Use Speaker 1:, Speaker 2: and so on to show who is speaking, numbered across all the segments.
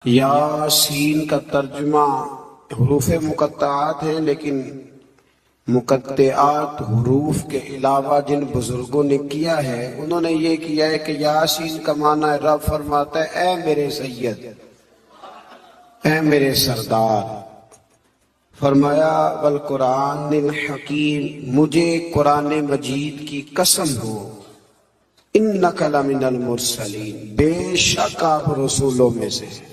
Speaker 1: یاسین کا ترجمہ حروف مقطعات ہیں، لیکن مقطعات حروف کے علاوہ جن بزرگوں نے کیا ہے انہوں نے یہ کیا ہے کہ یاسین کا معنی ہے رب فرماتا ہے اے میرے سید، اے میرے سردار۔ فرمایا والقرآن الحکیم، مجھے قرآن مجید کی قسم ہو، انک لمن المرسلین، بے شک آپ رسولوں میں سے ہیں۔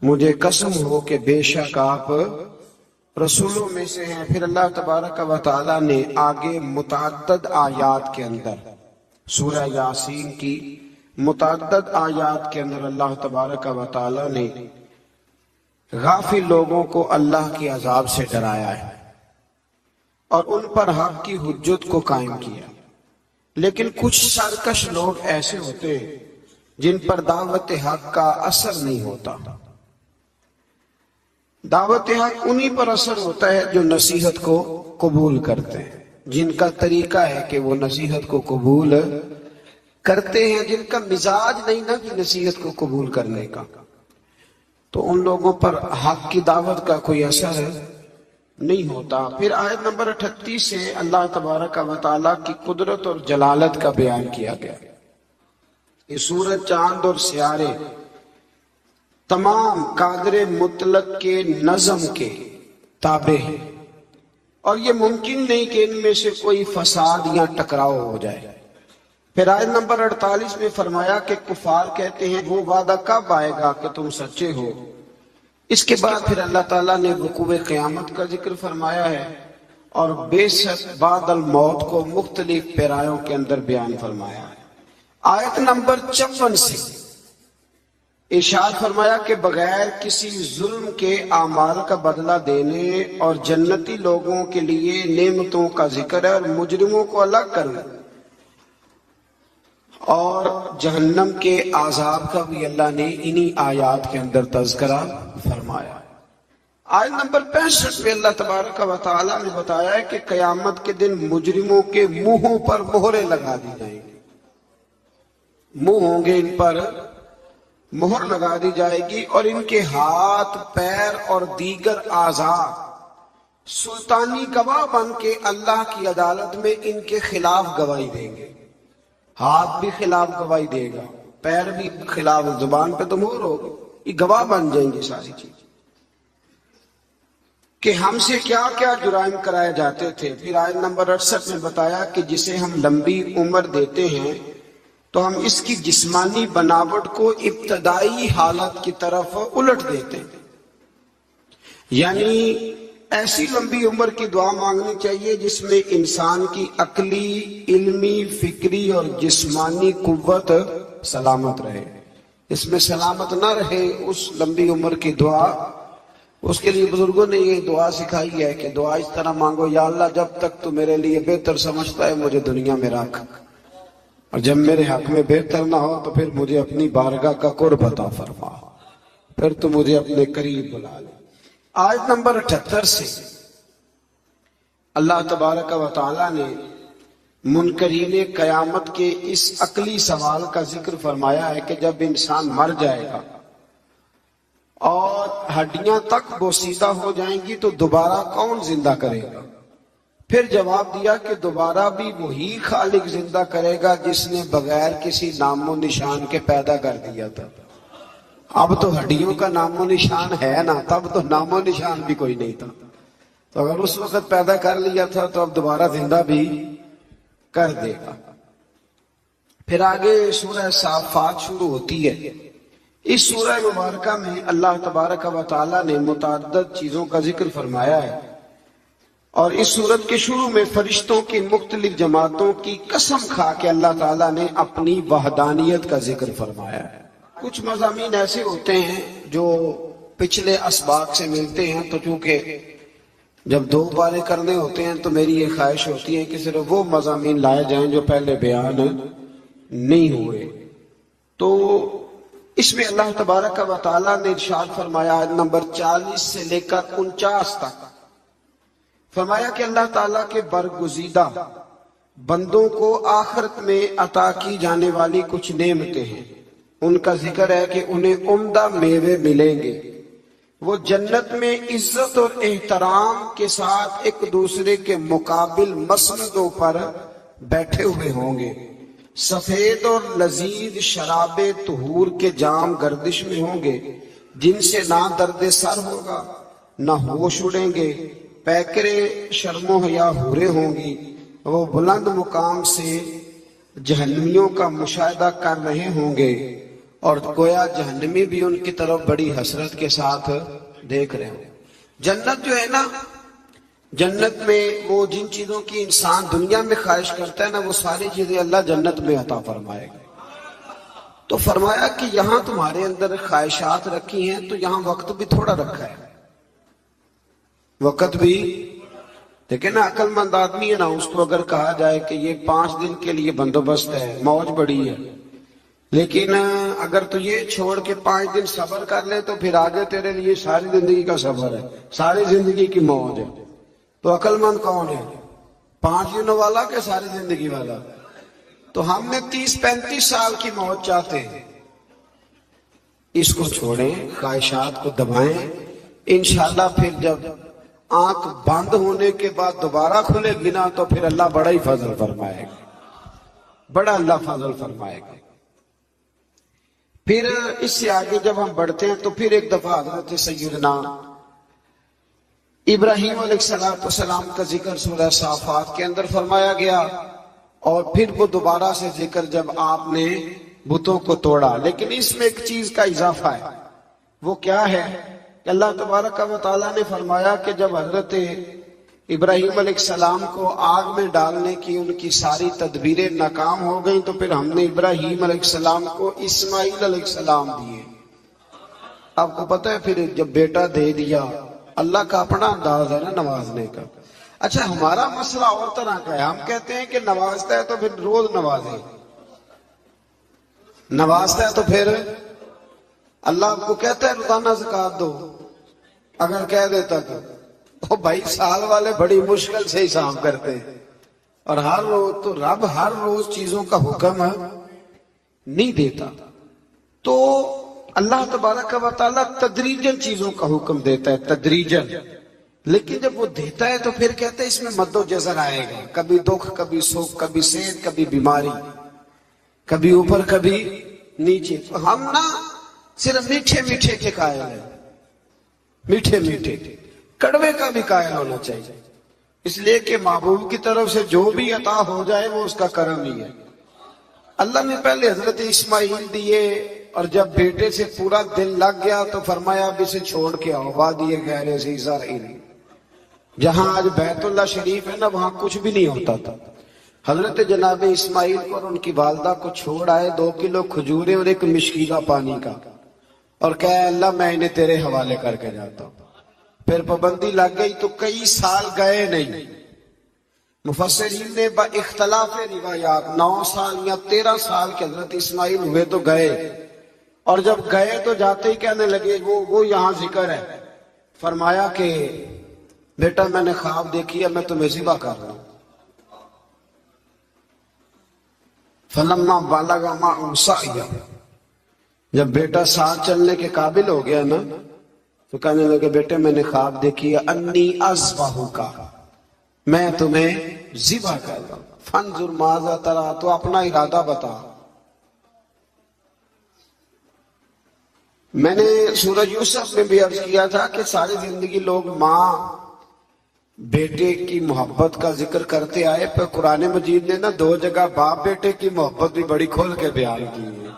Speaker 1: مجھے قسم ہو کہ بے شک آپ رسولوں میں سے ہیں۔ پھر اللہ تبارک و تعالیٰ نے آگے متعدد آیات کے اندر، سورہ یاسین کی متعدد آیات کے اندر اللہ تبارک و تعالیٰ نے غافل لوگوں کو اللہ کے عذاب سے ڈرایا ہے اور ان پر حق کی حجت کو قائم کیا۔ لیکن کچھ سرکش لوگ ایسے ہوتے ہیں جن پر دعوت حق کا اثر نہیں ہوتا۔ دعوت حق انہی پر اثر ہوتا ہے جو نصیحت کو قبول کرتے ہیں، جن کا طریقہ ہے کہ وہ نصیحت کو قبول کرتے ہیں، جن کا مزاج نہیں نا کہ نصیحت کو قبول کرنے کا، تو ان لوگوں پر حق کی دعوت کا کوئی اثر نہیں ہوتا۔ پھر آیت نمبر 38 سے اللہ تبارک و تعالیٰ کی قدرت اور جلالت کا بیان کیا گیا۔ یہ سورج، چاند اور سیارے تمام قادر مطلق کے نظم کے تابع ہیں، اور یہ ممکن نہیں کہ ان میں سے کوئی فساد یا ٹکراؤ ہو جائے۔ پھر آیت نمبر 48 میں فرمایا کہ کفار کہتے ہیں وہ وعدہ کب آئے گا کہ تم سچے ہو۔ اس کے بعد پھر اللہ تعالیٰ نے وقوع قیامت کا ذکر فرمایا ہے اور بے شک بعد الموت کو مختلف پیرایوں کے اندر بیان فرمایا ہے۔ آیت نمبر 54 سے ارشاد فرمایا کہ بغیر کسی ظلم کے اعمال کا بدلہ دینے اور جنتی لوگوں کے لیے نعمتوں کا ذکر ہے اور مجرموں کو الگ کرنا، اور جہنم کے عذاب کا بھی اللہ نے انہی آیات کے اندر تذکرہ فرمایا۔ آیت نمبر 65 پہ اللہ تبارک و تعالیٰ نے بتایا ہے کہ قیامت کے دن مجرموں کے منہوں پر مہریں لگا دی جائیں گی، منہ ہوں گے ان پر مہر لگا دی جائے گی، اور ان کے ہاتھ، پیر اور دیگر اعضاء سلطانی گواہ بن کے اللہ کی عدالت میں ان کے خلاف گواہی دیں گے۔ ہاتھ بھی خلاف گواہی دے گا، پیر بھی خلاف، زبان پہ تو مہر ہوگی، یہ گواہ بن جائیں گے ساری چیز کہ ہم سے کیا کیا جرائم کرائے جاتے تھے۔ پھر آیت نمبر 68 میں بتایا کہ جسے ہم لمبی عمر دیتے ہیں تو ہم اس کی جسمانی بناوٹ کو ابتدائی حالت کی طرف الٹ دیتے ہیں، یعنی ایسی لمبی عمر کی دعا مانگنی چاہیے جس میں انسان کی عقلی، علمی، فکری اور جسمانی قوت سلامت رہے۔ اس میں سلامت نہ رہے اس لمبی عمر کی دعا، اس کے لیے بزرگوں نے یہ دعا سکھائی ہے کہ دعا اس طرح مانگو، یا اللہ جب تک تو میرے لیے بہتر سمجھتا ہے مجھے دنیا میں رکھ، اور جب میرے حق میں بہتر نہ ہو تو پھر مجھے اپنی بارگاہ کا قرب عطا فرما، پھر تو مجھے اپنے قریب بلا لے۔ آیت نمبر 78 سے اللہ تبارک و تعالیٰ نے منکرین قیامت کے اس عقلی سوال کا ذکر فرمایا ہے کہ جب انسان مر جائے گا اور ہڈیاں تک بوسیدہ ہو جائیں گی تو دوبارہ کون زندہ کرے گا؟ پھر جواب دیا کہ دوبارہ بھی وہی خالق زندہ کرے گا جس نے بغیر کسی نام و نشان کے پیدا کر دیا تھا۔ اب تو ہڈیوں کا نام و نشان ہے نا، تب تو نام و نشان بھی کوئی نہیں تھا، تو اگر اس وقت پیدا کر لیا تھا تو اب دوبارہ زندہ بھی کر دے گا۔ پھر آگے سورہ صافات شروع ہوتی ہے۔ اس سورہ مبارکہ میں اللہ تبارک و تعالیٰ نے متعدد چیزوں کا ذکر فرمایا ہے، اور اس سورت کے شروع میں فرشتوں کی مختلف جماعتوں کی قسم کھا کے اللہ تعالیٰ نے اپنی وحدانیت کا ذکر فرمایا ہے۔ کچھ مضامین ایسے ہوتے ہیں جو پچھلے اسباق سے ملتے ہیں، تو چونکہ جب دو بارے کرنے ہوتے ہیں تو میری یہ خواہش ہوتی ہے کہ صرف وہ مضامین لائے جائیں جو پہلے بیان نہیں ہوئے۔ تو اس میں اللہ تبارک و تعالیٰ نے ارشاد فرمایا آیت نمبر 40 سے لے کر 49 تک، فرمایا کہ اللہ تعالیٰ کے برگزیدہ بندوں کو آخرت میں عطا کی جانے والی کچھ نعمتیں ہیں، ان کا ذکر ہے کہ انہیں عمدہ میوے ملیں گے، وہ جنت میں عزت اور احترام کے ساتھ ایک دوسرے کے مقابل مسندوں پر بیٹھے ہوئے ہوں گے، سفید اور لذیذ شراب طہور کے جام گردش میں ہوں گے، جن سے نہ درد سر ہوگا نہ ہوش اڑیں گے، پیکرے شرم و حیا حوریں ہوں گی، وہ بلند مقام سے جہنمیوں کا مشاہدہ کر رہے ہوں گے، اور گویا جہنمی بھی ان کی طرف بڑی حسرت کے ساتھ دیکھ رہے ہوں۔ جنت جو ہے نا، جنت میں وہ جن چیزوں کی انسان دنیا میں خواہش کرتا ہے نا، وہ ساری چیزیں اللہ جنت میں عطا فرمائے گا۔ تو فرمایا کہ یہاں تمہارے اندر خواہشات رکھی ہیں تو یہاں وقت بھی تھوڑا رکھا ہے، وقت بھی لیکن عقل مند آدمی ہے نا، اس کو اگر کہا جائے کہ یہ 5 دن کے لیے بندوبست ہے، موج بڑی ہے، لیکن اگر تو یہ چھوڑ کے 5 دن صبر کر لے تو پھر آگے تیرے لیے ساری زندگی کا سفر ہے، ساری زندگی کی موج ہے۔ تو عقل مند کون ہے، 5 دنوں والا کہ ساری زندگی والا؟ تو ہم نے 30-35 سال کی موج چاہتے ہیں، اس کو چھوڑیں، خواہشات کو دبائیں، انشاءاللہ پھر جب آنکھ بند ہونے کے بعد دوبارہ کھلے گی نا تو پھر اللہ بڑا ہی فضل فرمائے گا، بڑا اللہ فضل فرمائے گا۔ پھر اس سے آگے جب ہم بڑھتے ہیں تو پھر ایک دفعہ حضرت سیدنا ابراہیم علیہ السلام کا ذکر سورہ صافات کے اندر فرمایا گیا، اور پھر وہ دوبارہ سے ذکر جب آپ نے بتوں کو توڑا، لیکن اس میں ایک چیز کا اضافہ ہے، وہ کیا ہے کہ اللہ تبارک و تعالیٰ نے فرمایا کہ جب حضرت ابراہیم علیہ السلام کو آگ میں ڈالنے کی ان کی ساری تدبیریں ناکام ہو گئیں تو پھر ہم نے ابراہیم علیہ السلام کو اسماعیل علیہ السلام دیے۔ آپ کو پتہ ہے پھر جب بیٹا دے دیا، اللہ کا اپنا انداز ہے نا نوازنے کا۔ اچھا ہمارا مسئلہ اور طرح کا ہے، ہم کہتے ہیں کہ نوازتا ہے تو پھر روز نوازے، نوازتا ہے تو پھر اللہ آپ کو کہتا ہے روزانہ زکوٰۃ دو، اگر کہہ دیتا تو بھائی سال والے بڑی مشکل سے حساب کرتے ہیں، اور ہر روز تو رب ہر روز چیزوں کا حکم نہیں دیتا، تو اللہ تبارک و تعالیٰ تدریجاً چیزوں کا حکم دیتا ہے، تدریجاً، لیکن جب وہ دیتا ہے تو پھر کہتے ہیں اس میں مد و جزر آئے گا، کبھی دکھ کبھی سکھ، کبھی صحت کبھی بیماری، کبھی اوپر کبھی نیچے۔ ہم نا صرف میٹھے میٹھے کے قائل ہیں، میٹھے میٹھے، کڑوے کا بھی قائل ہونا چاہیے، اس لیے کہ محبوب کی طرف سے جو بھی عطا ہو جائے وہ اس کا کرم ہی ہے۔ اللہ نے پہلے حضرت اسماعیل دیے، اور جب بیٹے سے پورا دل لگ گیا تو فرمایا اب اسے چھوڑ کے آؤ وادی غیر ذی زرع، جہاں آج بیت اللہ شریف ہے نا وہاں کچھ بھی نہیں ہوتا تھا۔ حضرت جناب اسماعیل کو اور ان کی والدہ کو چھوڑ آئے 2 کلو کھجوریں اور ایک مشکیزہ پانی کا، اور کہا اللہ میں انہیں تیرے حوالے کر کے جاتا ہوں۔ پھر پابندی لگ گئی تو کئی سال گئے نہیں، مفسرین نے با اختلاف روایات 9 سال یا 13 سال کے حضرت اسماعیل ہوئے تو گئے، اور جب گئے تو جاتے ہی کہنے لگے وہ یہاں ذکر ہے، فرمایا کہ بیٹا میں نے خواب دیکھی ہے، میں تمہیں ذبح کر رہا ہوں۔ فلما بالغ معه سعيا، جب بیٹا ساتھ چلنے کے قابل ہو گیا نا تو کہنے لگے بیٹے میں نے خواب دیکھی ہے انی اذبحک، میں تمہیں ذبح کر رہا ہوں، فانظر ماذا ترى، تو اپنا ارادہ بتا۔ میں نے سورہ یوسف میں بھی عرض کیا تھا کہ ساری زندگی لوگ ماں بیٹے کی محبت کا ذکر کرتے آئے، پر قرآن مجید نے نا 2 جگہ باپ بیٹے کی محبت بھی بڑی کھول کے بیان کی ہے۔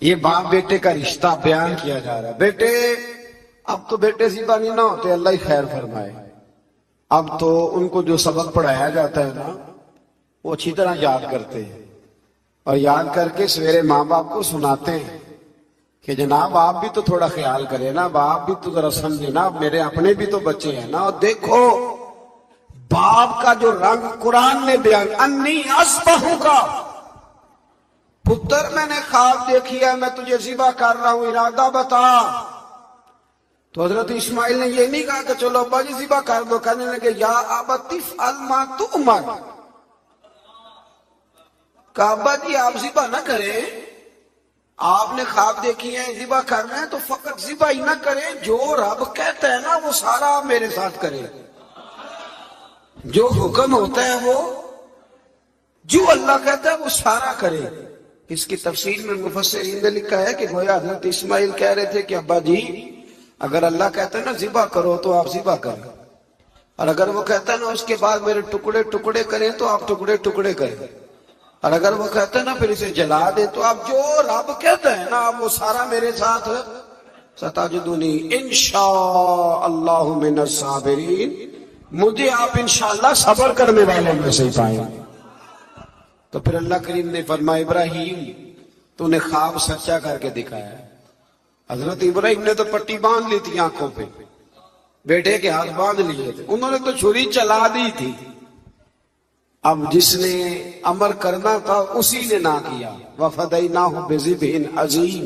Speaker 1: یہ باپ بیٹے کا رشتہ بیان کیا جا رہا ہے۔ بیٹے اب تو بیٹے ذبح نہیں نہ ہوتے، اللہ ہی خیر فرمائے، اب تو ان کو جو سبق پڑھایا جاتا ہے نا وہ اچھی طرح یاد کرتے ہیں، اور یاد کر کے سویرے ماں باپ کو سناتے ہیں کہ جناب آپ بھی تو تھوڑا خیال کریں نا، باپ بھی تو ذرا سمجھے نا، میرے اپنے بھی تو بچے ہیں نا۔ اور دیکھو باپ کا جو رنگ قرآن نے بیان، انی اذبحک، پتر میں نے خواب دیکھی ہے میں تجھے ذبح کر رہا ہوں، ارادہ بتا۔ تو حضرت اسماعیل نے یہ نہیں کہا کہ چلو ابا جی ذبح کر دو، کہنے لگے یا ابت افعل ما تؤمر، کہا ابا جی آپ ذبح نہ کریں، آپ نے خواب دیکھی ہے ذبح کرنا ہے تو فقط ذبح ہی نہ کرے، جو رب کہتا ہے نا وہ سارا آپ میرے ساتھ کرے، جو حکم ہوتا ہے وہ، جو اللہ کہتا ہے وہ سارا کرے۔ اس کی تفسیر میں مفسرین نے لکھا ہے کہ گویا حضرت اسماعیل کہہ رہے تھے کہ ابا جی اگر اللہ کہتا ہے نا ذبح کرو تو آپ ذبح کریں، اور اگر وہ کہتا ہے نا اس کے بعد میرے ٹکڑے ٹکڑے کریں تو آپ ٹکڑے ٹکڑے کریں، اور اگر وہ کہتا ہے نا پھر اسے جلا دیں تو آپ جو رب کہتا ہے نا آپ وہ سارا میرے ساتھ ستجدونی انشاء اللہ من الصابرین، مجھے آپ انشاءاللہ صبر کرنے والوں میں سے پائیں گے۔ تو پھر اللہ کریم نے فرمایا ابراہیم تو نے خواب سچا کر کے دکھایا ہے۔ حضرت ابراہیم نے تو پٹی باندھ لی تھی آنکھوں پہ، بیٹے کے ہاتھ باندھ لیے تھے، انہوں نے تو چھری چلا دی تھی، اب جس نے امر کرنا تھا اسی نے نہ کیا۔ وَفَدَيْنَاهُ بِذِبْحٍ عَظِيمٍ،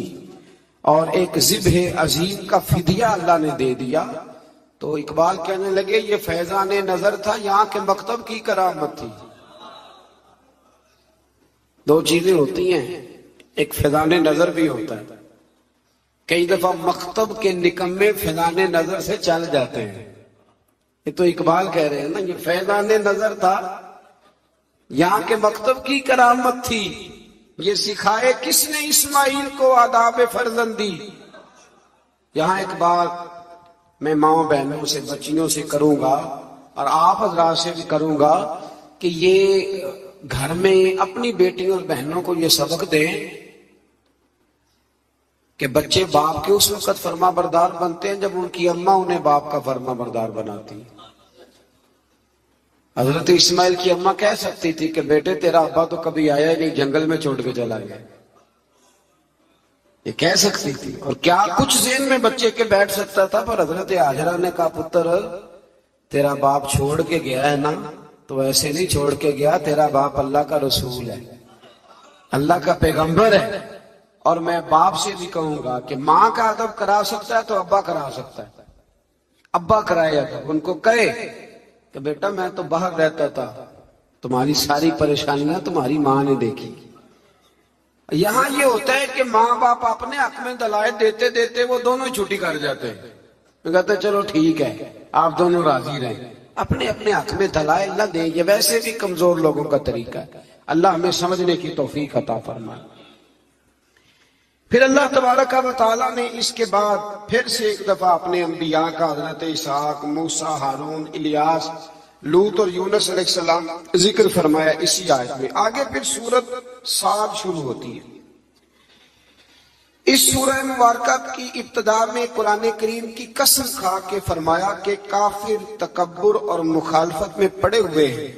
Speaker 1: اور ایک ذبح عظیم کا فدیہ اللہ نے دے دیا۔ تو اقبال کہنے لگے یہ فیضان نظر تھا، یہاں کے مکتب کی کرامت تھی۔ دو چیزیں ہوتی ہیں، ایک فیضان نظر بھی ہوتا ہے، کئی دفعہ مکتب کے نکمے فیضان نظر سے چل جاتے ہیں، یہ تو اقبال کہہ رہے ہیں نا یہ فیضان نظر تھا، یہاں کے مکتب کی کرامت تھی۔ یہ سکھائے کس نے اسماعیل کو آداب فرزندی۔ یہاں ایک بات میں ماؤں بہنوں سے بچیوں سے کروں گا اور آپ حضرات سے بھی کروں گا کہ یہ گھر میں اپنی بیٹیوں اور بہنوں کو یہ سبق دیں کہ بچے باپ کے اس وقت فرما بردار بنتے ہیں جب ان کی اماں انہیں باپ کا فرما بردار بناتی ہے۔ حضرت اسماعیل کی اماں کہہ سکتی تھی کہ بیٹے تیرا ابا تو کبھی آیا ہی نہیں، جنگل میں چھوڑ کے چلا گیا، یہ کہہ سکتی تھی، اور کیا کچھ ذہن میں بچے کے بیٹھ سکتا تھا، پر حضرت ہاجرہ نے کہا پتر تیرا باپ چھوڑ کے گیا ہے نا تو ایسے نہیں چھوڑ کے گیا، تیرا باپ اللہ کا رسول ہے، اللہ کا پیغمبر ہے، اور میں باپ سے بھی کہوں گا کہ ماں کا ادب کرا سکتا ہے تو ابا کرا سکتا ہے، ابا کرائے ادب، ان کو کہے کہ بیٹا میں تو باہر رہتا تھا، تمہاری ساری پریشانیاں تمہاری ماں نے دیکھی۔ یہاں یہ ہوتا ہے کہ ماں باپ اپنے حق میں دلائل دیتے دیتے وہ دونوں چھٹی کر جاتے ہیں، کہتے ہیں چلو ٹھیک ہے آپ دونوں راضی رہیں، اپنے اپنے حق میں دلائل نہ دیں، یہ ویسے بھی کمزور لوگوں کا طریقہ ہے۔ اللہ ہمیں سمجھنے کی توفیق عطا فرمائے۔ پھر اللہ تبارک و تعالیٰ نے اس کے بعد پھر سے ایک دفعہ اپنے انبیاء کا حضرت اسحاق، موسیٰ، ہارون، الیاس، لوط اور یونس علیہ السلام ذکر فرمایا اسی آیت میں۔ آگے پھر سورت صاد شروع ہوتی ہے۔ اس سورہ مبارکہ کی ابتدا میں قرآن کریم کی قسم کھا کے فرمایا کہ کافر تکبر اور مخالفت میں پڑے ہوئے ہیں۔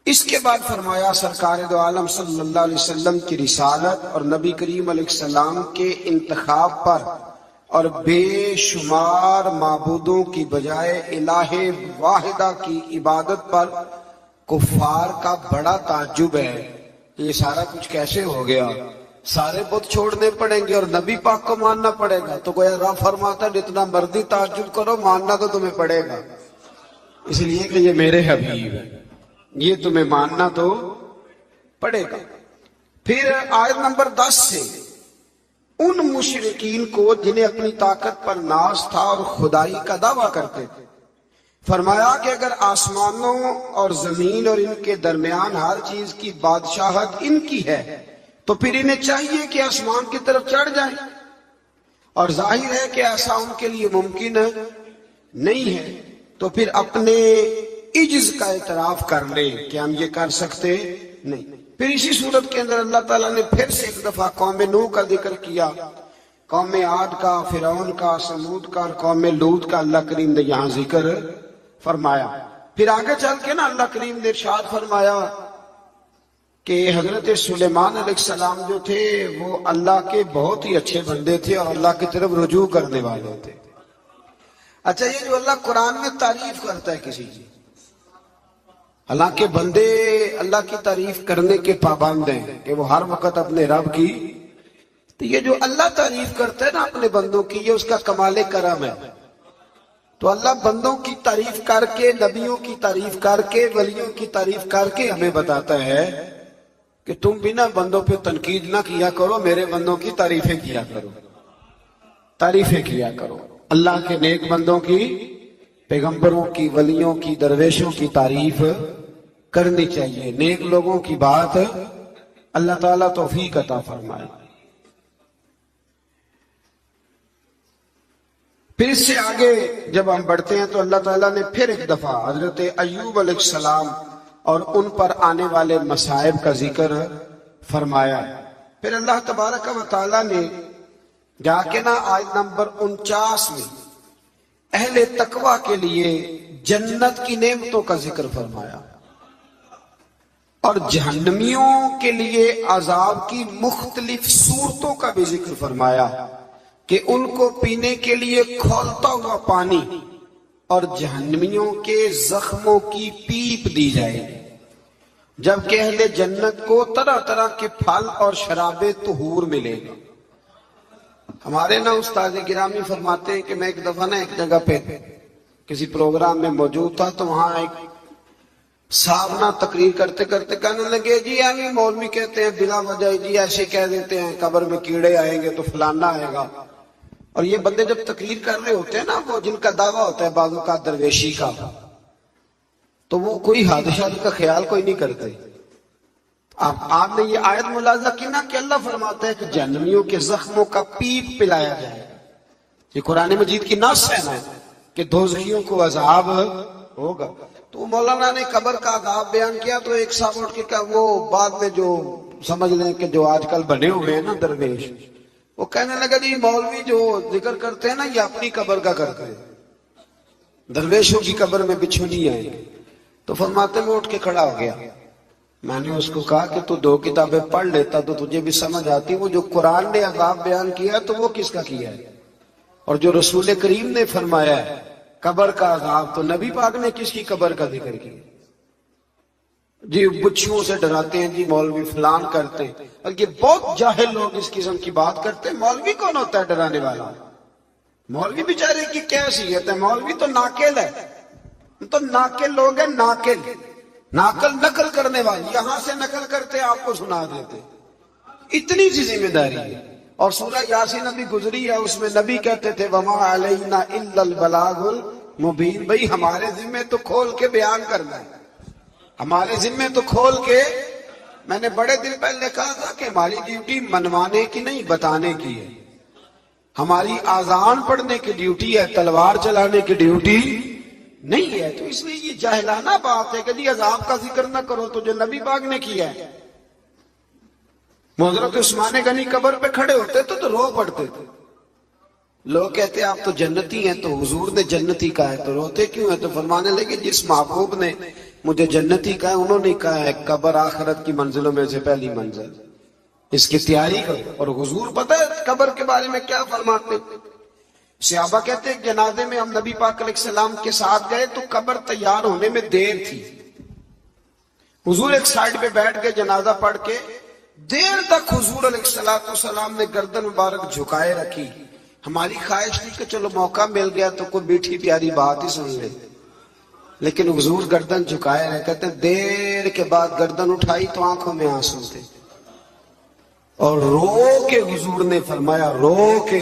Speaker 1: اس کے بعد فرمایا سرکار دو عالم صلی اللہ علیہ وسلم کی رسالت اور نبی کریم علیہ السلام کے انتخاب پر اور بے شمار معبودوں کی بجائے الہ واحدہ کی عبادت پر کفار کا بڑا تعجب ہے، یہ سارا کچھ کیسے ہو گیا، سارے بت چھوڑنے پڑیں گے اور نبی پاک کو ماننا پڑے گا۔ تو گویا رب فرماتا ہے جتنا مرضی تعجب کرو ماننا تو تمہیں پڑے گا، اس لیے کہ یہ میرے حبیب ہے، یہ تمہیں ماننا تو پڑے گا۔ پھر آیت نمبر 10 سے ان مشرکین کو جنہیں اپنی طاقت پر ناز تھا اور خدائی کا دعویٰ کرتے تھے، فرمایا کہ اگر آسمانوں اور زمین اور ان کے درمیان ہر چیز کی بادشاہت ان کی ہے تو پھر انہیں چاہیے کہ آسمان کی طرف چڑھ جائیں، اور ظاہر ہے کہ ایسا ان کے لیے ممکن نہیں ہے، تو پھر اپنے عجز کا اعتراف کر لیں کہ ہم یہ کر سکتے نہیں۔ پھر اسی صورت کے اندر اللہ تعالیٰ نے پھر سے ایک دفعہ قوم نوح کا ذکر کیا، قوم عاد کا، فرعون کا، سمود کا اور قوم لوط کا اللہ کریم نے یہاں ذکر فرمایا۔ پھر آگے چل کے نا اللہ کریم نے ارشاد فرمایا کہ حضرت سلیمان علیہ السلام جو تھے وہ اللہ کے بہت ہی اچھے بندے تھے اور اللہ کی طرف رجوع کرنے والے تھے۔ اچھا، یہ جو اللہ قرآن میں تعریف کرتا ہے کسی کی، حالانکہ بندے اللہ کی تعریف کرنے کے پابند ہیں کہ وہ ہر وقت اپنے رب کی، تو یہ جو اللہ تعریف کرتا ہے نا اپنے بندوں کی، یہ اس کا کمال کرم ہے۔ تو اللہ بندوں کی تعریف کر کے، نبیوں کی تعریف کر کے، ولیوں کی تعریف کر کے ہمیں بتاتا ہے کہ تم بھی نا بندوں پہ تنقید نہ کیا کرو، میرے بندوں کی تعریفیں کیا کرو، تعریفیں کیا کرو۔ اللہ کے نیک بندوں کی، پیغمبروں کی، ولیوں کی، درویشوں کی تعریف کرنی چاہیے۔ نیک لوگوں کی بات اللہ تعالیٰ توفیق عطا فرمائے۔ پھر اس سے آگے جب ہم بڑھتے ہیں تو اللہ تعالیٰ نے پھر ایک دفعہ حضرت ایوب علیہ السلام اور ان پر آنے والے مصائب کا ذکر فرمایا۔ پھر اللہ تبارک و تعالیٰ نے جا کے نا آیت نمبر 49 میں اہل تقوی کے لیے جنت کی نعمتوں کا ذکر فرمایا اور جہنمیوں کے لیے عذاب کی مختلف صورتوں کا بھی ذکر فرمایا کہ ان کو پینے کے لیے کھولتا ہوا پانی اور جہنمیوں کے زخموں کی پیپ دی جائے گی، جبکہ اہل جنت کو طرح طرح کے پھل اور شراب طہور ملے گا۔ ہمارے نا استاد گرامی فرماتے ہیں کہ میں ایک دفعہ نا ایک جگہ پہ کسی پروگرام میں موجود تھا تو وہاں ایک صاحب نا تقریر کرتے کرتے کہنے لگے جی ہمیں مولوی کہتے ہیں بلا وجہ جی ایسے کہہ دیتے ہیں قبر میں کیڑے آئیں گے تو فلانا آئے گا۔ اور یہ بندے جب تقریر کر رہے ہوتے ہیں نا وہ جن کا دعویٰ ہوتا ہے بعضوں کا درویشی کا، تو وہ کوئی حادثات کا خیال کوئی نہیں کرتے۔ آپ نے یہ آیت ملاحظہ کی نا کہ اللہ فرماتا ہے کہ جہنمیوں کے زخموں کا پیپ پلایا جائے گا۔ یہ قرآن مجید کی نص ہے نا کہ دوزخیوں کو عذاب ہوگا۔ تو مولانا نے قبر کا عذاب بیان کیا تو ایک صاحب اٹھ کے کہا وہ بعد میں جو سمجھ لیں کہ جو آج کل بنے ہوئے ہیں نا درویش، وہ کہنے لگا جی مولوی جو ذکر کرتے ہیں نا یہ اپنی قبر کا کرتے ہیں، درویشوں کی قبر میں بچھو نہیں آئیں گے۔ تو فرماتے میں اٹھ کے کھڑا ہو گیا، میں نے اس کو کہا کہ تو 2 کتابیں پڑھ لیتا تو تجھے بھی سمجھ آتی، وہ جو قرآن نے عذاب بیان کیا تو وہ کس کا کیا ہے، اور جو رسول کریم نے فرمایا ہے قبر کا عذاب تو نبی پاک نے کس کی قبر کا ذکر کیا۔ جی بچھوؤں سے ڈراتے ہیں، جی مولوی فلان کرتے ہیں، اور یہ بہت جاہل لوگ اس قسم کی بات کرتے ہیں۔ مولوی کون ہوتا ہے ڈرانے والا؟ مولوی بیچارے کی کیا حیثیت ہے؟ مولوی تو ناقل ہے، تو ناقل لوگ ہیں، ناقل نقل کرنے والے، یہاں سے نقل کرتے آپ کو سنا دیتے، اتنی سی ذمہ داری ہے۔ اور سورہ یاسین ابھی گزری ہے، اس میں نبی کہتے تھے وما علینا الا البلاغ المبین، بھئی ہمارے ذمہ تو کھول کے بیان کرنا ہے، ہمارے ذمہ تو کھول کے۔ میں نے بڑے دن پہلے کہا تھا کہ ہماری ڈیوٹی منوانے کی نہیں بتانے کی ہے، ہماری آذان پڑھنے کی ڈیوٹی ہے، تلوار چلانے کی ڈیوٹی نہیں ہے۔ تو اس لیے یہ جاہلانہ بات ہے کہ جی عذاب کا ذکر نہ کرو تو جو نبی پاک نے کیا ہے۔ حضرت عثمان غنی قبر پہ کھڑے ہوتے تو رو پڑتے تھے، لوگ کہتے آپ تو جنتی ہیں، تو حضور نے جنتی کہا ہے تو روتے کیوں ہیں؟ تو فرمانے لگے جس محبوب نے مجھے جنتی کہا ہے انہوں نے کہا ہے قبر آخرت کی منزلوں میں سے پہلی منزل، اس کی تیاری کرو۔ اور حضور پتہ ہے قبر کے بارے میں کیا فرماتے؟ صحابہ کہتے ہیں جنازے میں ہم نبی پاک علیہ السلام کے ساتھ گئے تو قبر تیار ہونے میں دیر تھی، حضور ایک سائیڈ پہ بیٹھ کے جنازہ پڑھ کے دیر تک حضور علیہ السلام نے گردن مبارک جھکائے رکھی۔ ہماری خواہش تھی کہ چلو موقع مل گیا تو کوئی میٹھی پیاری بات ہی سن لے، لیکن حضور گردن جھکائے رہے، کہتے دیر کے بعد گردن اٹھائی تو آنکھوں میں آنسو تھے، اور رو کے حضور نے فرمایا، رو کے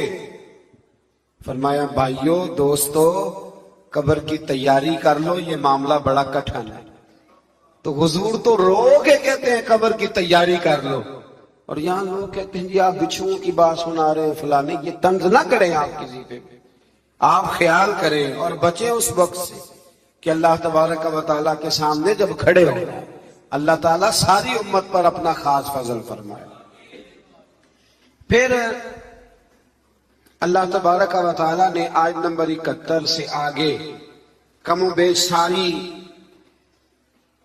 Speaker 1: فرمایا بھائیو دوستو قبر کی تیاری کر لو، یہ معاملہ بڑا کٹھن ہے۔ تو حضور تو رو کے کہتے ہیں قبر کی تیاری کر لو، اور یہاں لوگ کہتے ہیں جی آپ بچھوؤں کی بات سنا رہے ہیں فلانے، یہ طنز نہ کریں آپ کسی پہ، آپ خیال کریں اور بچیں اس وقت سے کہ اللہ تبارک و تعالیٰ کے سامنے جب کھڑے ہو اللہ تعالیٰ ساری امت پر اپنا خاص فضل فرمائے۔ پھر اللہ تبارک و تعالیٰ نے آیت نمبر 71 سے آگے کم و بیش ساری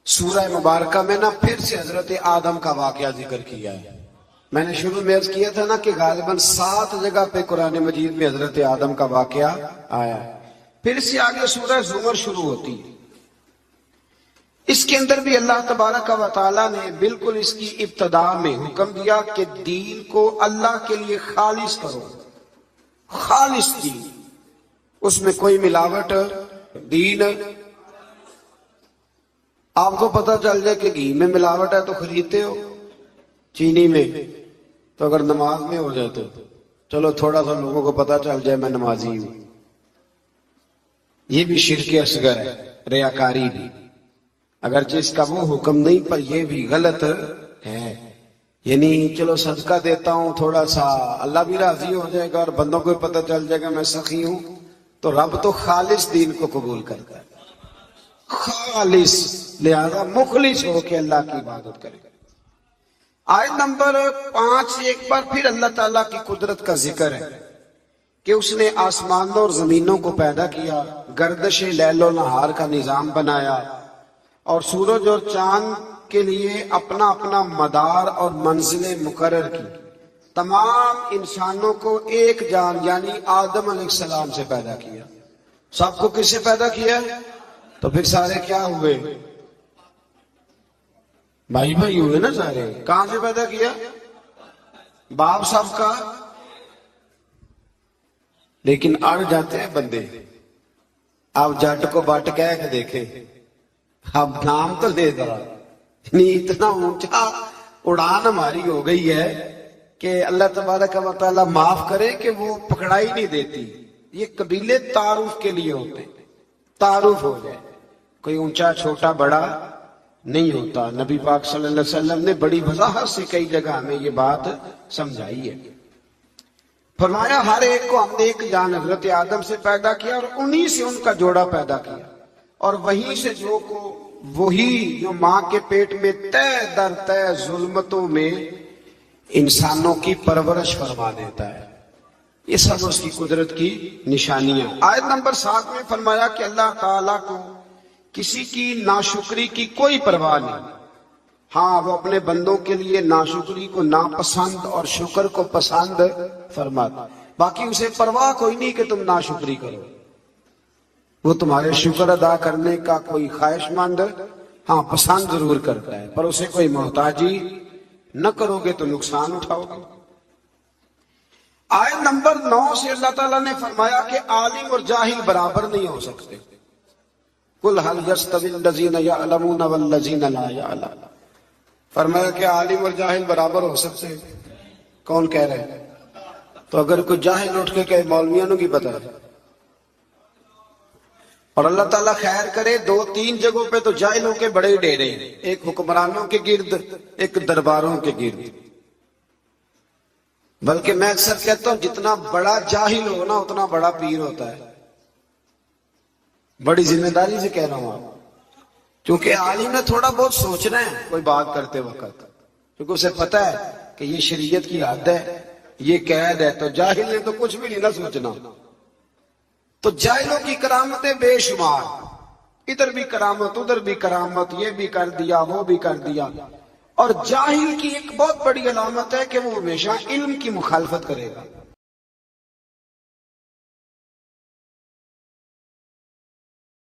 Speaker 1: سورہ مبارکہ میں نا پھر سے حضرت آدم کا واقعہ ذکر کیا ہے۔ میں نے شروع میں عرض کیا تھا نا کہ غالباً 7 جگہ پہ قرآن مجید میں حضرت آدم کا واقعہ آیا ہے۔ پھر سے آگے سورہ زمر شروع ہوتی ہے، اس کے اندر بھی اللہ تبارک و تعالیٰ نے بالکل اس کی ابتدا میں حکم دیا کہ دین کو اللہ کے لیے خالص کرو، خالص دین، اس میں کوئی ملاوٹ دین۔ آپ کو پتہ چل جائے کہ گھی میں ملاوٹ ہے تو خریدتے ہو، چینی میں، تو اگر نماز میں ہو جائے تو چلو تھوڑا سا لوگوں کو پتا چل جائے میں نمازی ہوں، یہ بھی شرک اصغر ہے، ریاکاری بھی، اگرچہ اس کا وہ حکم نہیں پر یہ بھی غلط ہے۔ یعنی چلو صدقہ دیتا ہوں تھوڑا سا، اللہ بھی راضی ہو جائے گا اور بندوں کو بھی پتہ چل جائے گا میں سخی ہوں، تو رب تو خالص دین کو قبول کرتا ہے، خالص، لہذا مخلص ہو کے اللہ کی عبادت کرے۔ آیت نمبر 5 ایک بار پھر اللہ تعالیٰ کی قدرت کا ذکر ہے کہ اس نے آسمانوں اور زمینوں کو پیدا کیا، گردش لیل و نہار کا نظام بنایا، اور سورج اور چاند کے لیے اپنا اپنا مدار اور منزلیں مقرر کی۔ تمام انسانوں کو ایک جان یعنی آدم علیہ السلام سے پیدا کیا۔ سب کو کس سے پیدا کیا؟ تو پھر سارے کیا ہوئے؟ بھائی بھائی ہوئے نا سارے۔ کہاں سے پیدا کیا؟ باپ سب کا، لیکن اڑ جاتے ہیں بندے۔ اب جٹ کو بٹ کہہ کے دیکھیں، اب نام تو دے دو، اتنا اونچا اڑان ہماری ہو گئی ہے کہ اللہ تبارک و تعالیٰ معاف کرے کہ وہ پکڑائی نہیں دیتی۔ یہ قبیلے تعارف کے لیے ہوتے ہیں، تعارف ہو جائے، کوئی اونچا چھوٹا بڑا نہیں ہوتا۔ نبی پاک صلی اللہ علیہ وسلم نے بڑی وضاحت سے کئی جگہ ہمیں یہ بات سمجھائی ہے۔ فرمایا ہر ایک کو ہم نے ایک جان حضرت آدم سے پیدا کیا اور انہی سے ان کا جوڑا پیدا کیا، اور وہیں سے وہی جو ماں کے پیٹ میں تہ در تہ ظلمتوں میں انسانوں کی پرورش فرما دیتا ہے۔ یہ سب اس کی قدرت کی نشانیاں۔ آیت نمبر 7 میں فرمایا کہ اللہ تعالیٰ کو کسی کی ناشکری کی کوئی پرواہ نہیں، ہاں وہ اپنے بندوں کے لیے ناشکری کو ناپسند اور شکر کو پسند فرماتا، باقی اسے پرواہ کوئی نہیں کہ تم ناشکری کرو۔ وہ تمہارے شکر ادا کرنے کا کوئی خواہش مند ہاں پسند ضرور کرتا ہے، پر اسے کوئی محتاجی نہ کرو گے تو نقصان اٹھاؤ گے۔ آیت نمبر 9 سے اللہ تعالیٰ نے فرمایا کہ عالم اور جاہل برابر نہیں ہو سکتے۔ قُلْ هَلْ يَسْتَوِي الَّذِينَ يَعْلَمُونَ وَالَّذِينَ لَا يَعْلَمُونَ، فرمایا کہ عالم اور جاہل برابر ہو سکتے ہیں۔ کون کہہ رہے ہیں؟ تو اگر کوئی جاہل اٹھ کے کہے مولویوں کی پتہ ہے، اور اللہ تعالیٰ خیر کرے 2-3 جگہوں پہ تو جاہلوں کے بڑے ڈیرے ہیں، ایک حکمرانوں کے گرد، ایک درباروں کے گرد۔ بلکہ میں اکثر کہتا ہوں جتنا بڑا جاہل ہو نا اتنا بڑا پیر ہوتا ہے۔ بڑی ذمہ داری سے کہہ رہا ہوں آپ، کیونکہ عالم نے تھوڑا بہت سوچنا ہے کوئی بات کرتے وقت، کیونکہ اسے پتہ ہے کہ یہ شریعت کی حد ہے، یہ قید ہے۔ تو جاہل نے تو کچھ بھی نہیں نہ سوچنا۔ تو جاہلوں کی کرامتیں بے شمار، ادھر بھی کرامت ادھر بھی کرامت، یہ بھی کر دیا وہ بھی کر دیا۔ اور جاہل کی ایک بہت بڑی علامت ہے کہ وہ ہمیشہ علم کی مخالفت کرے گا۔